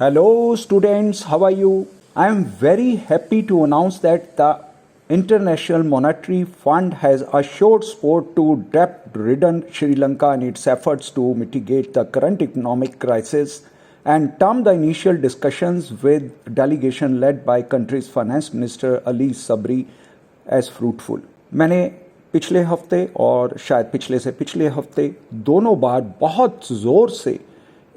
Hello students, how are you? I am very happy to announce that the International Monetary Fund has assured support to debt-ridden Sri Lanka in its efforts to mitigate the current economic crisis and termed the initial discussions with delegation led by country's finance minister Ali Sabri as fruitful. मैंने पिछले हफ्ते और शायद पिछले से पिछले हफ्ते दोनों बार बहुत ज़ोर से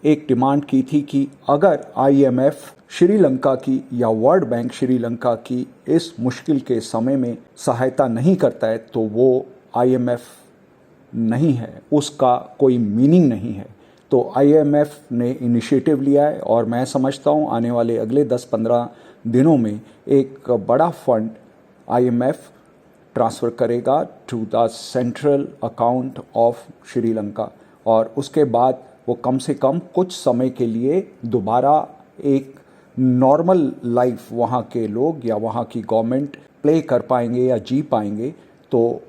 एक डिमांड की थी कि अगर आईएमएफ श्रीलंका की या वर्ल्ड बैंक श्रीलंका की इस मुश्किल के समय में सहायता नहीं करता है तो वो आईएमएफ नहीं है, उसका कोई मीनिंग नहीं है। तो आईएमएफ ने इनिशिएटिव लिया है और मैं समझता हूँ आने वाले अगले 10-15 दिनों में एक बड़ा फंड आईएमएफ ट्रांसफ़र करेगा to the central account of Sri Lanka और उसके बाद वो कम से कम कुछ समय के लिए दोबारा एक नॉर्मल लाइफ वहाँ के लोग या वहाँ की गवर्नमेंट प्ले कर पाएंगे या जी पाएंगे। तो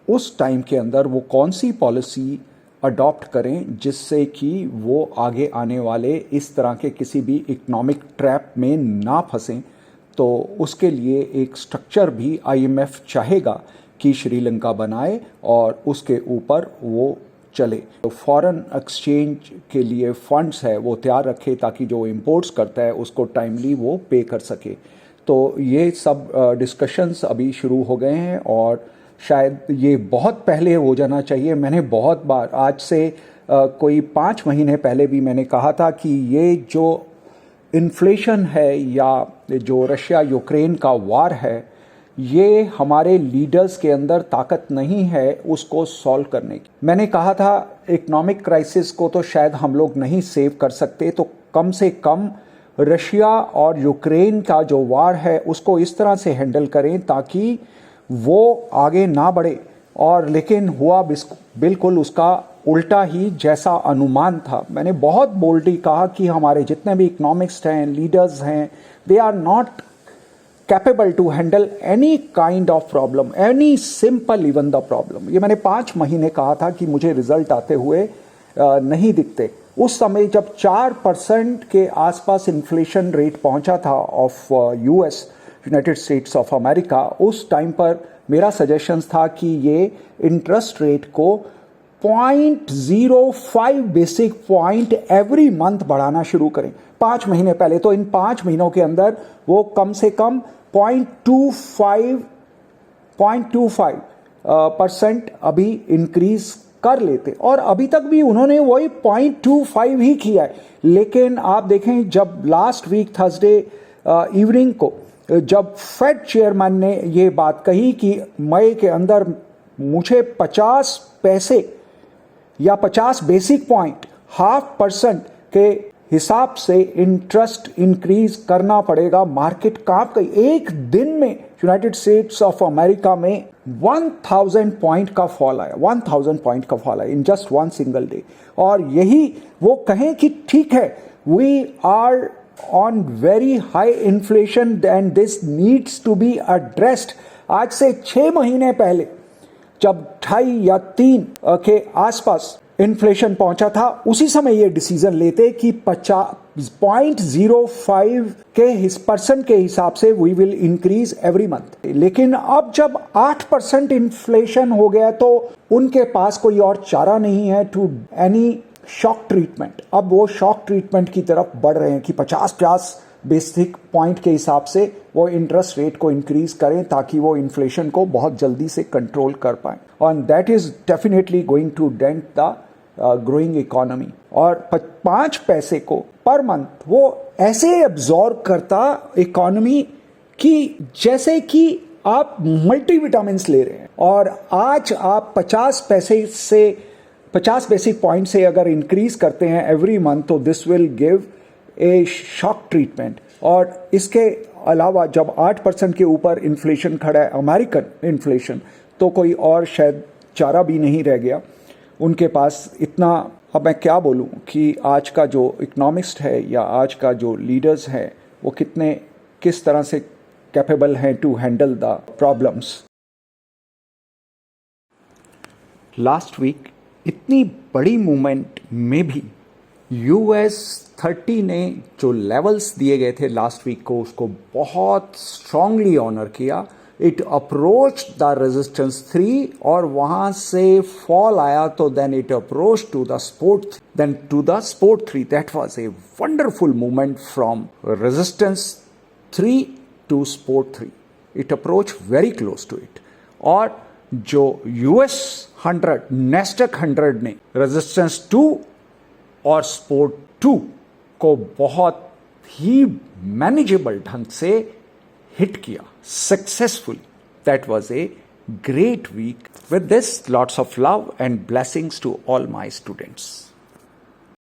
उस टाइम के अंदर वो कौन सी पॉलिसी अडॉप्ट करें जिससे कि वो आगे आने वाले इस तरह के किसी भी इकोनॉमिक ट्रैप में ना फंसें। तो उसके लिए एक स्ट्रक्चर भी आईएमएफ चाहेगा कि श्रीलंका बनाए और उसके ऊपर वो चले। तो फॉरेन एक्सचेंज के लिए फंड्स है वो तैयार रखे ताकि जो इंपोर्ट्स करता है उसको टाइमली वो पे कर सके। तो ये सब डिस्कशंस अभी शुरू हो गए हैं और शायद ये बहुत पहले हो जाना चाहिए। मैंने बहुत बार आज से कोई 5 महीने पहले भी मैंने कहा था कि ये जो इन्फ्लेशन है या जो रशिया यूक्रेन का वार है ये हमारे लीडर्स के अंदर ताकत नहीं है उसको सॉल्व करने की। मैंने कहा था इकोनॉमिक क्राइसिस को तो शायद हम लोग नहीं सेव कर सकते, तो कम से कम रशिया और यूक्रेन का जो वार है उसको इस तरह से हैंडल करें ताकि वो आगे ना बढ़े। और लेकिन हुआ बिल्कुल उसका उल्टा ही जैसा अनुमान था। मैंने बहुत बोल्डली कहा कि हमारे जितने भी इकोनॉमिक्स हैं, लीडर्स हैं, they are not capable to handle any kind of problem, any simple even the problem. ये मैंने 5 महीने कहा था कि मुझे रिजल्ट आते हुए नहीं दिखते। उस समय जब 4% के आसपास इन्फ्लेशन रेट पहुंचा था of US, United states of America, उस टाइम पर मेरा सजेशंस था कि ये इंटरेस्ट रेट को 0.05 बेसिक पॉइंट एवरी मंथ बढ़ाना शुरू करें 5 महीने पहले। तो इन 5 महीनों के अंदर वो कम से कम 0.25% अभी इंक्रीज कर लेते और अभी तक भी उन्होंने वही 0.25 ही किया है। लेकिन आप देखें जब लास्ट वीक थर्सडे इवनिंग को जब फेड चेयरमैन ने ये बात कही कि मई के अंदर मुझे 50 पैसे या 50 बेसिक पॉइंट 0.5% के हिसाब से इंटरेस्ट इंक्रीज करना पड़ेगा, मार्केट कांप गई। एक दिन में यूनाइटेड स्टेट्स ऑफ अमेरिका में 1000 पॉइंट का फॉल आया, 1000 पॉइंट का फॉल आया in just one single day. और यही वो कहें कि ठीक है, we are on very high inflation and this needs to be addressed. आज से 6 महीने पहले जब 2.5 या 3 के आसपास इन्फ्लेशन पहुंचा था उसी समय ये डिसीजन लेते कि 0.05% के हिसाब से we will increase every month. लेकिन अब जब 8% इन्फ्लेशन हो गया तो उनके पास कोई और चारा नहीं है टू एनी शॉक ट्रीटमेंट। अब वो शॉक ट्रीटमेंट की तरफ बढ़ रहे हैं कि 50 बेसिक पॉइंट के हिसाब से वो इंटरेस्ट रेट को इंक्रीज करें ताकि वो इन्फ्लेशन को बहुत जल्दी से कंट्रोल कर पाएं। और that is definitely going to dent the growing economy. और 5 पैसे को पर मंथ वो ऐसे एब्जॉर्ब करता इकोनॉमी की जैसे कि आप मल्टीविटामिन्स ले रहे हैं। और आज आप 50 पैसे से 50 बेसिक पॉइंट से अगर इंक्रीज करते हैं एवरी मंथ तो this will give a shock treatment. और इसके अलावा जब 8% के ऊपर इन्फ्लेशन खड़ा है, अमेरिकन इन्फ्लेशन, तो कोई और शायद चारा भी नहीं रह गया उनके पास इतना। अब मैं क्या बोलूं कि आज का जो इकोनॉमिस्ट है या आज का जो लीडर्स है वो किस तरह से कैपेबल हैं to handle the problems. Last week इतनी बड़ी मूवमेंट में भी US 30 ने जो लेवल्स दिए गए थे लास्ट वीक को उसको बहुत स्ट्रांगली ऑनर किया. इट अप्रोच द रेजिस्टेंस 3 और वहां से फॉल आया तो then it approach to the support 3. That was a wonderful movement from resistance 3 to support 3. It approach very close to it. और जो US 100 नेस्टेक 100 ने रेजिस्टेंस 2 और स्पोर्ट 2 को बहुत ही मैनेजेबल ढंग से हिट किया successfully. That was a great week. With this, lots of love and blessings to all my students.